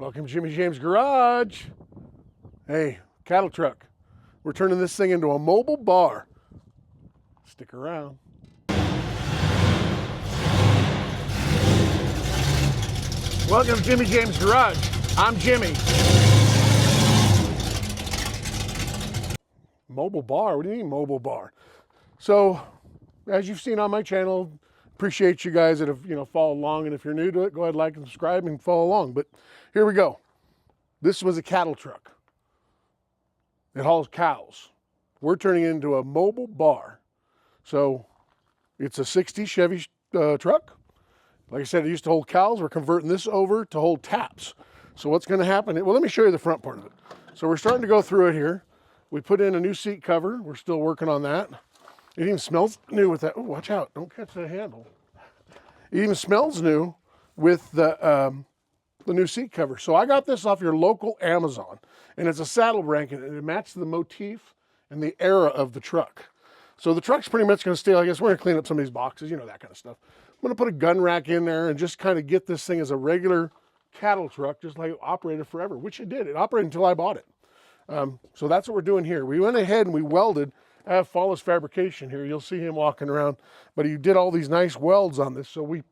Welcome to Jimmy James Garage. Hey, cattle truck. We're turning this thing into a mobile bar. Stick around. Welcome to Jimmy James Garage. I'm Jimmy. Mobile bar? What do you mean mobile bar? So, as you've seen on my channel, appreciate you guys that have, followed along. And if you're new to it, go ahead, like and subscribe and follow along. But here we go. This was a cattle truck. It hauls cows. We're turning it into a mobile bar. So it's a 60 Chevy truck. Like I said, it used to hold cows. We're converting this over to hold taps. So what's going to happen? Well, let me show you the front part of it. So we're starting to go through it here. We put in a new seat cover. We're still working on that. It even smells new with that. Oh, watch out. Don't catch the handle. It even smells new with the new seat cover. So I got this off your local Amazon, and it's a saddle blanket, and it matches the motif and the era of the truck. So the truck's pretty much going to stay like this. We're going to clean up some of these boxes, that kind of stuff. I'm going to put a gun rack in there and just kind of get this thing as a regular cattle truck, just like it operated forever, which it did. It operated until I bought it. So that's what we're doing here. We went ahead and we welded. I have Flawless Fabrication here. You'll see him walking around, but he did all these nice welds on this. So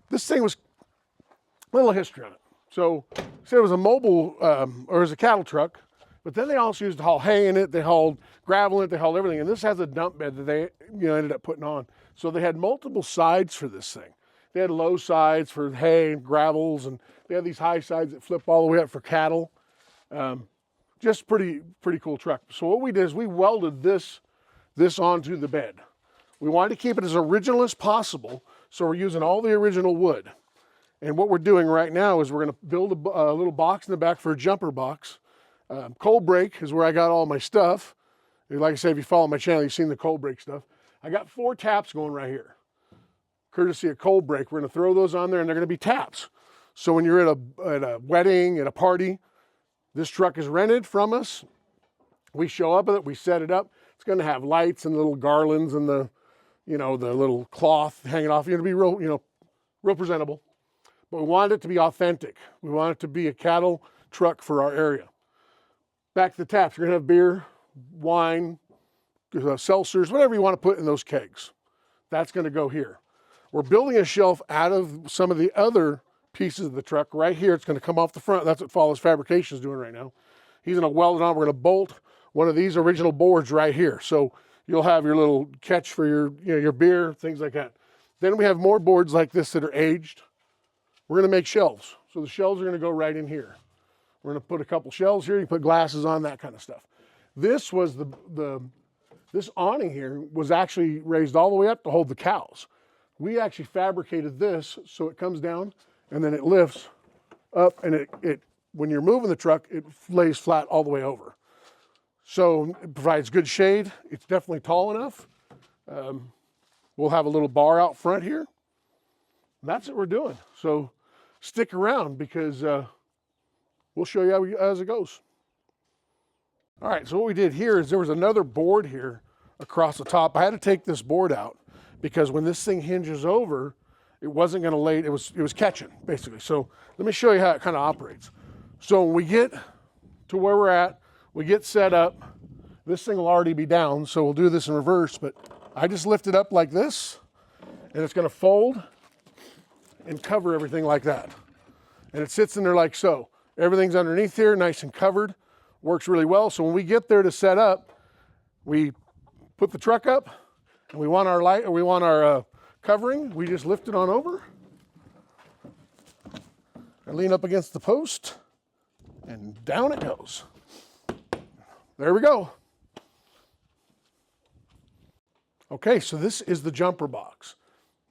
this thing was a little history on it. So it was a mobile, or it was a cattle truck, but then they also used to haul hay in it. They hauled gravel in it. They hauled everything. And this has a dump bed that they ended up putting on. So they had multiple sides for this thing. They had low sides for hay and gravels, and they had these high sides that flip all the way up for cattle. Just pretty cool truck. So what we did is we welded this onto the bed. We wanted to keep it as original as possible, so we're using all the original wood. And what we're doing right now is we're going to build a little box in the back for a jumper box. Cold break is where I got all my stuff. Like I said, if you follow my channel, you've seen the cold break stuff. I got 4 taps going right here. Courtesy of cold break, we're going to throw those on there, and they're going to be taps. So when you're at a wedding, at a party, this truck is rented from us. We show up with it, we set it up. It's going to have lights and little garlands and the little cloth hanging off. It'll be real presentable. But we wanted it to be authentic. We want it to be a cattle truck for our area. Back to the taps. We're going to have beer, wine, seltzers, whatever you want to put in those kegs. That's going to go here. We're building a shelf out of some of the other pieces of the truck. Right here, it's going to come off the front. That's what Flawless Fabrication is doing right now. He's going to weld it on. We're going to bolt one of these original boards right here. So you'll have your little catch for your beer, things like that. Then we have more boards like this that are aged. We're going to make shelves. So the shelves are going to go right in here. We're going to put a couple shelves here. You put glasses on, that kind of stuff. This was this awning here was actually raised all the way up to hold the cows. We actually fabricated this so it comes down and then it lifts up, and it when you're moving the truck, it lays flat all the way over. So it provides good shade. It's definitely tall enough. We'll have a little bar out front here. That's what we're doing. So stick around because we'll show you as it goes. All right, so what we did here is there was another board here across the top. I had to take this board out because when this thing hinges over, it wasn't going to lay, it was catching, basically. So let me show you how it kind of operates. So when we get to where we're at, we get set up, this thing will already be down, so we'll do this in reverse, but I just lift it up like this, and it's going to fold and cover everything like that. And it sits in there like so. Everything's underneath here, nice and covered. Works really well. So when we get there to set up, we put the truck up, and we want our covering. We just lift it on over and lean up against the post, and down it goes. There we go. Okay, so this is the jumper box.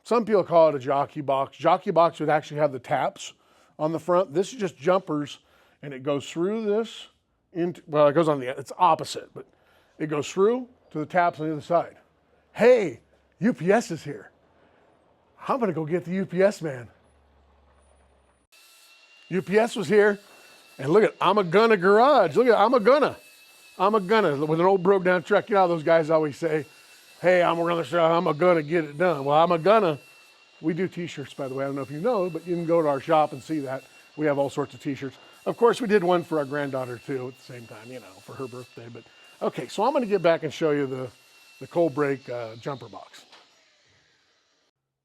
Some people call it a jockey box. Jockey box would actually have the taps on the front. This is just jumpers, and it goes through this. It goes on it's opposite, but it goes through to the taps on the other side. Hey, UPS is here. I'm gonna go get the UPS man. UPS was here, and look at, I'm a gonna garage. Look at, I'm a gonna with an old broke down truck. You know how those guys always say, hey, I'm a gonna get it done. Well, I'm a gonna. We do t-shirts, by the way. I don't know if you know, but you can go to our shop and see that. We have all sorts of t-shirts. Of course, we did one for our granddaughter too at the same time, you know, for her birthday. But okay, so I'm going to get back and show you the cold break jumper box.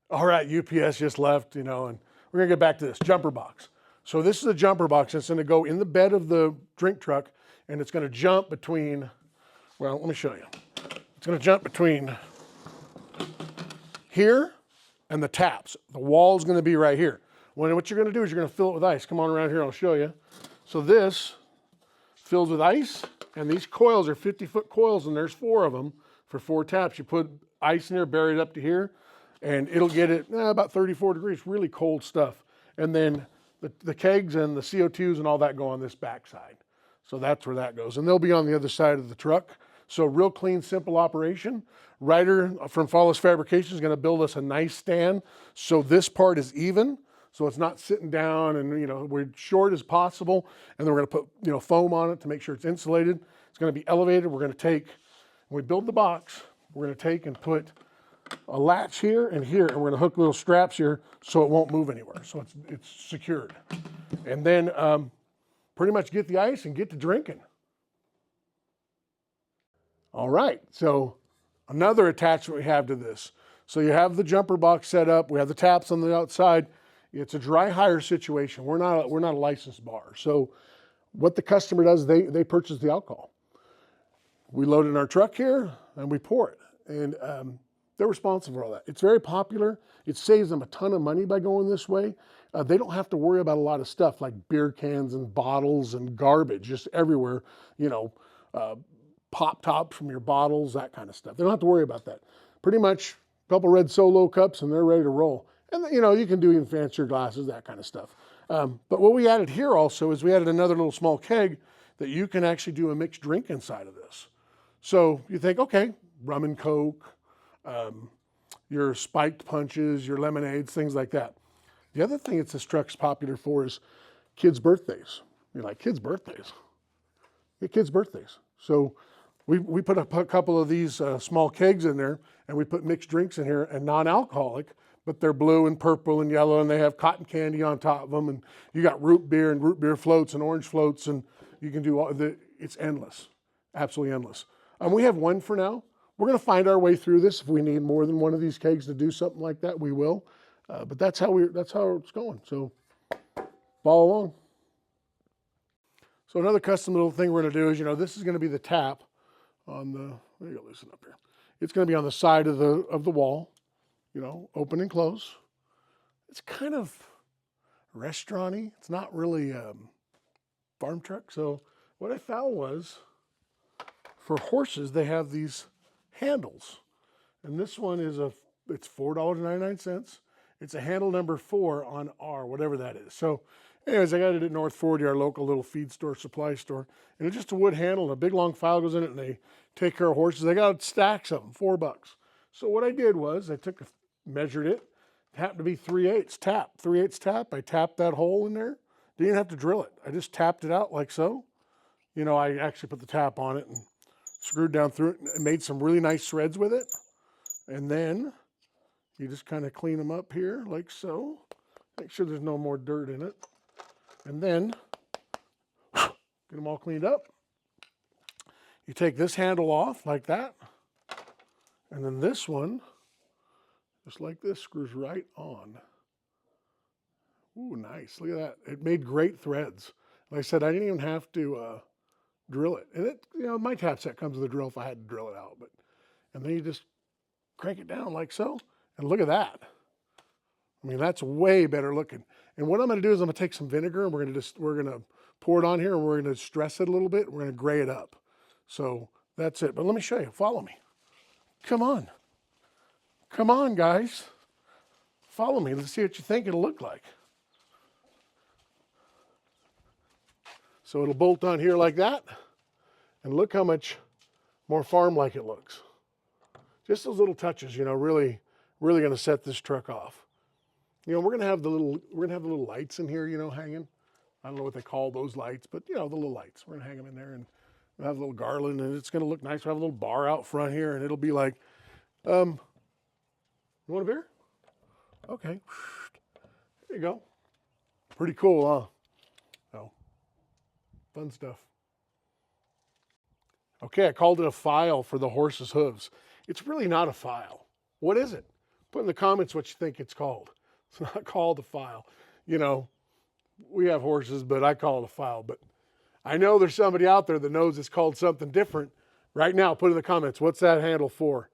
All right, UPS just left, you know, and we're going to get back to this jumper box. So this is a jumper box. It's going to go in the bed of the drink truck, and it's going to jump between, well, let me show you. It's going to jump between here and the taps. The wall is going to be right here. What you're going to do is you're going to fill it with ice. Come on around here, I'll show you. So this fills with ice, and these coils are 50-foot coils, and there's 4 of them for 4 taps. You put ice in there, bury it up to here, and it'll get it about 34 degrees, really cold stuff. And then the kegs and the CO2s and all that go on this back side. So that's where that goes. And they'll be on the other side of the truck. So real clean, simple operation. Ryder from Flawless Fabrication is going to build us a nice stand. So this part is even. So it's not sitting down, and you know, we're short as possible. And then we're going to put, you know, foam on it to make sure it's insulated. It's going to be elevated. We're going to take, when we build the box, we're going to take and put a latch here and here, and we're going to hook little straps here so it won't move anywhere. So it's secured. And then pretty much get the ice and get to drinking. All right, so another attachment we have to this. So you have the jumper box set up. We have the taps on the outside. It's a dry hire situation. We're not a licensed bar. So what the customer does, they purchase the alcohol. We load it in our truck here and we pour it. And they're responsible for all that. It's very popular. It saves them a ton of money by going this way. They don't have to worry about a lot of stuff like beer cans and bottles and garbage just everywhere, you know, pop tops from your bottles, that kind of stuff. They don't have to worry about that. Pretty much a couple red Solo cups and they're ready to roll. And you know, you can do even fancier glasses, that kind of stuff. But what we added here also is we added another little small keg that you can actually do a mixed drink inside of this. So you think, okay, rum and Coke, your spiked punches, your lemonades, things like that. The other thing that this truck's popular for is kids' birthdays. You're like, kids' birthdays? Yeah, kids' birthdays. So we put a couple of these small kegs in there, and we put mixed drinks in here, and non-alcoholic, but they're blue and purple and yellow, and they have cotton candy on top of them, and you got root beer and root beer floats and orange floats, and you can do it's endless, absolutely endless. We have one for now. We're going to find our way through this. If we need more than one of these kegs to do something like that, we will. But that's how it's going. So follow along. So another custom little thing we're going to do is, you know, this is going to be the tap on the. There you go, loosen up here. It's going to be on the side of the wall. You know, open and close. It's kind of restaurant-y. It's not really farm truck. So what I found was, for horses, they have these handles. And this one is it's $4.99. It's a handle number 4 on R, whatever that is. So anyways, I got it at North 40, our local little feed store, supply store. And it's just a wood handle, and a big long file goes in it, and they take care of horses. They got stacks of them, $4. So what I did was I measured it. It happened to be 3/8 tap. 3/8 tap. I tapped that hole in there. Didn't even have to drill it. I just tapped it out like so. You know, I actually put the tap on it and screwed down through it and made some really nice threads with it. And then you just kind of clean them up here like so. Make sure there's no more dirt in it. And then get them all cleaned up. You take this handle off like that. And then this one, just like this, screws right on. Ooh, nice. Look at that. It made great threads. Like I said, I didn't even have to drill it. And it, you know, my tap set comes with a drill if I had to drill it out. And then you just crank it down like so. And look at that. I mean, that's way better looking. And what I'm going to do is I'm going to take some vinegar and we're going to pour it on here and we're going to stress it a little bit. We're going to gray it up. So that's it. But let me show you. Follow me. Come on. Come on, guys. Follow me. Let's see what you think it'll look like. So it'll bolt on here like that. And look how much more farm-like it looks. Just those little touches, you know, really going to set this truck off. You know, we're going to have the little lights in here, you know, hanging. I don't know what they call those lights, but you know, the little lights. We're going to hang them in there, and we'll have a little garland, and it's going to look nice. We'll have a little bar out front here, and it'll be like, you want a beer? Okay. There you go. Pretty cool, huh? Fun stuff. Okay, I called it a file for the horse's hooves. It's really not a file. What is it? Put in the comments what you think it's called. It's not called a file. You know, we have horses, but I call it a file. But I know there's somebody out there that knows it's called something different. Right now, put in the comments, what's that handle for?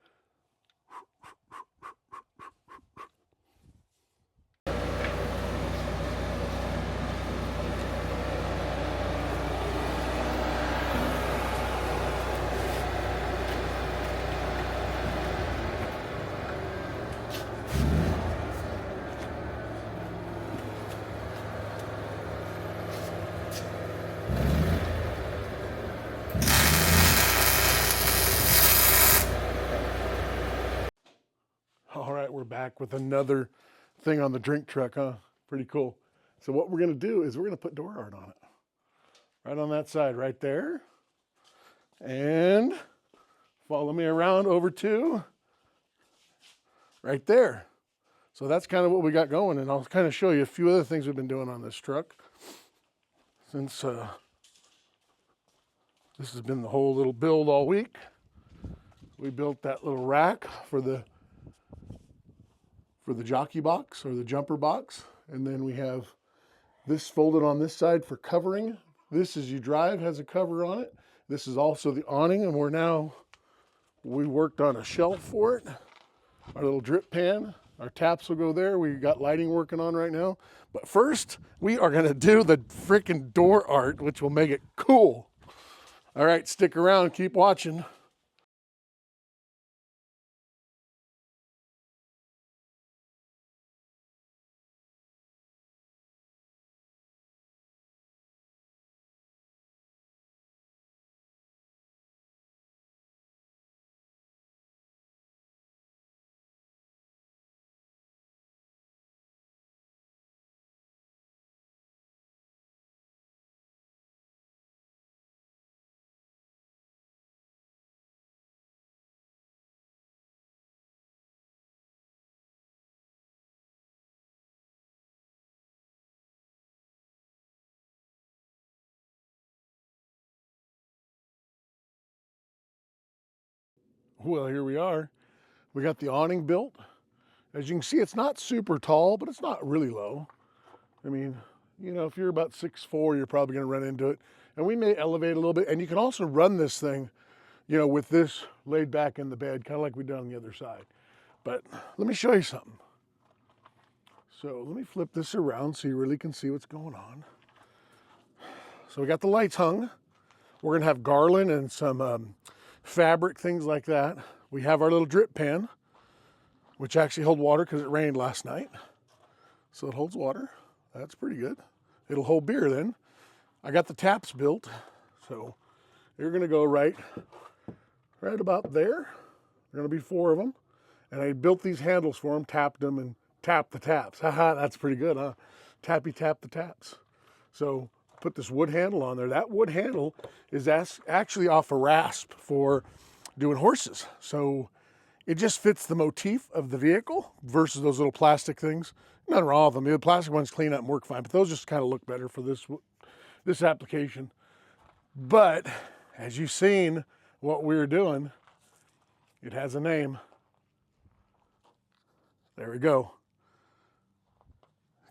All right, we're back with another thing on the drink truck, huh? Pretty cool. So what we're gonna do is we're gonna put door art on it. Right on that side, right there. And follow me around over to right there. So that's kind of what we got going, and I'll kind of show you a few other things we've been doing on this truck since this has been the whole little build all week. We built that little rack for the jockey box or the jumper box, and then we have this folded on this side for covering. This, as you drive, has a cover on it. This is also the awning, and we worked on a shelf for it. Our little drip pan, our taps will go there. We got lighting working on right now. But first, we are gonna do the freaking door art, which will make it cool. All right, stick around, keep watching. Well, here we are. We got the awning built. As you can see, it's not super tall, but it's not really low. I mean, you know, if you're about 6'4", you're probably gonna run into it. And we may elevate a little bit, and you can also run this thing, you know, with this laid back in the bed, kind of like we done on the other side. But let me show you something. So let me flip this around so you really can see what's going on. So we got the lights hung. We're gonna have garland and some fabric, things like that. We have our little drip pan, which actually hold water because it rained last night. So it holds water. That's pretty good. It'll hold beer then. I got the taps built. So you're gonna go right about there. There are gonna be 4 of them. And I built these handles for them, tapped them, and tapped the taps. Haha, that's pretty good, huh? Tappy tap the taps. So put this wood handle on there. That wood handle is actually off a rasp for doing horses. So it just fits the motif of the vehicle versus those little plastic things. Nothing wrong with them. The plastic ones clean up and work fine, but those just kind of look better for this application. But as you've seen what we're doing, it has a name. There we go.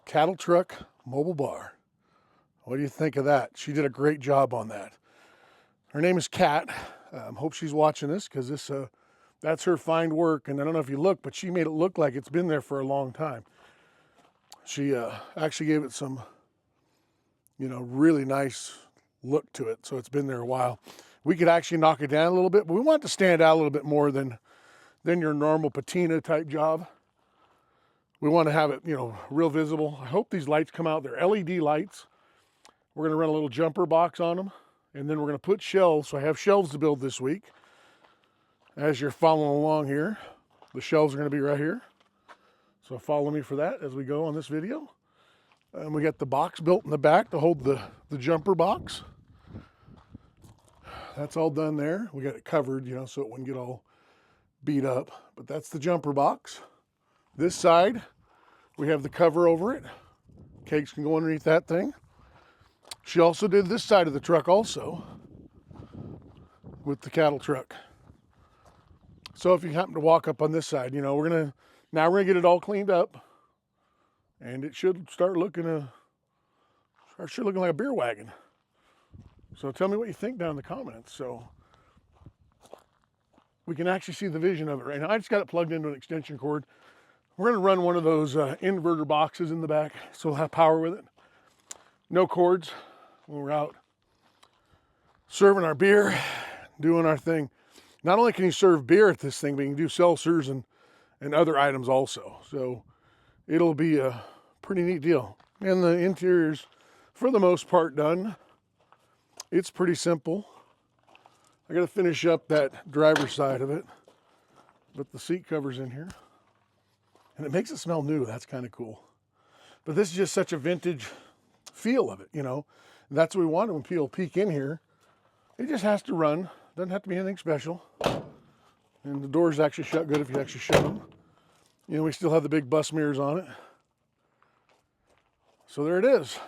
Cattle truck mobile bar. What do you think of that? She did a great job on that. Her name is Kat. Hope she's watching this because that's her fine work. And I don't know if you look, but she made it look like it's been there for a long time. She actually gave it some, you know, really nice look to it. So it's been there a while. We could actually knock it down a little bit, but we want it to stand out a little bit more than your normal patina type job. We want to have it, you know, real visible. I hope these lights come out. They're LED lights. We're going to run a little jumper box on them, and then we're going to put shelves. So I have shelves to build this week. As you're following along here, the shelves are going to be right here. So follow me for that as we go on this video. And we got the box built in the back to hold the jumper box. That's all done there. We got it covered, you know, so it wouldn't get all beat up. But that's the jumper box. This side, we have the cover over it. Cakes can go underneath that thing. She also did this side of the truck also with the cattle truck. So if you happen to walk up on this side, you know, we're gonna get it all cleaned up, and it should start looking like a beer wagon. So tell me what you think down in the comments. So we can actually see the vision of it right now. I just got it plugged into an extension cord. We're gonna run one of those inverter boxes in the back, so we'll have power with it. No cords when we're out serving our beer, doing our thing. Not only can you serve beer at this thing, but you can do seltzers and other items also. So it'll be a pretty neat deal. And the interior's, for the most part, done. It's pretty simple. I got to finish up that driver's side of it, but the seat cover's in here. And it makes it smell new. That's kind of cool. But this is just such a vintage feel of it, you know. And that's what we wanted when people peek in here. It just has to run. Doesn't have to be anything special. And the doors actually shut good if you actually shut them. You know, we still have the big bus mirrors on it. So there it is.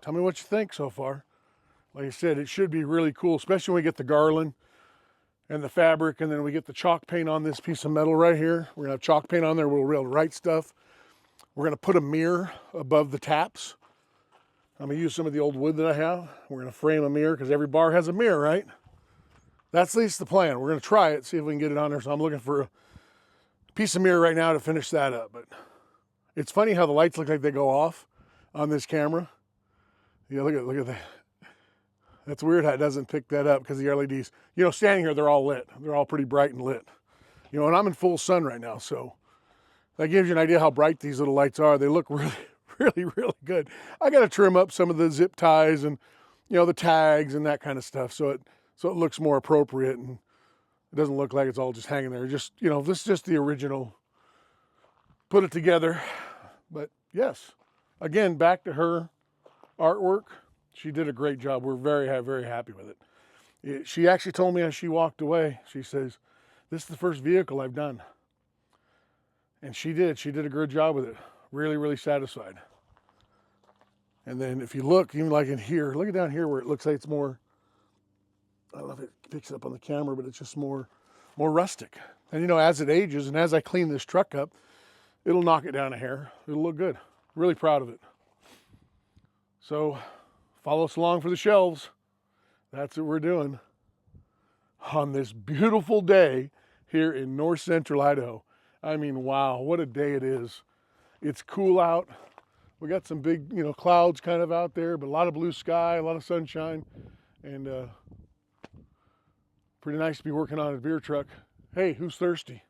Tell me what you think so far. Like I said, it should be really cool, especially when we get the garland and the fabric, and then we get the chalk paint on this piece of metal right here. We're gonna have chalk paint on there. We'll be able to write stuff. We're gonna put a mirror above the taps. I'm gonna use some of the old wood that I have. We're gonna frame a mirror because every bar has a mirror, right? That's at least the plan. We're gonna try it, see if we can get it on there. So I'm looking for a piece of mirror right now to finish that up. But it's funny how the lights look like they go off on this camera. Yeah, look at that. That's weird how it doesn't pick that up because the LEDs, you know, standing here, they're all lit. They're all pretty bright and lit. You know, and I'm in full sun right now, so that gives you an idea how bright these little lights are. They look really good. I got to trim up some of the zip ties and, you know, the tags and that kind of stuff so it looks more appropriate and it doesn't look like it's all just hanging there. Just, you know, this is just the original. Put it together. But yes, again, back to her artwork. She did a great job. We're very happy with it. She actually told me as she walked away, she says, this is the first vehicle I've done. And she did a good job with it. Really satisfied. And then if you look, even like in here, look at down here where it looks like it's more, I don't know if it picks it up on the camera, but it's just more rustic. And you know, as it ages and as I clean this truck up, it'll knock it down a hair. It'll look good. Really proud of it. So follow us along for the shelves. That's what we're doing on this beautiful day here in north central Idaho. I mean, wow, what a day it is. It's cool out. We got some big, you know, clouds kind of out there, but a lot of blue sky, a lot of sunshine, and pretty nice to be working on a beer truck. Hey, who's thirsty?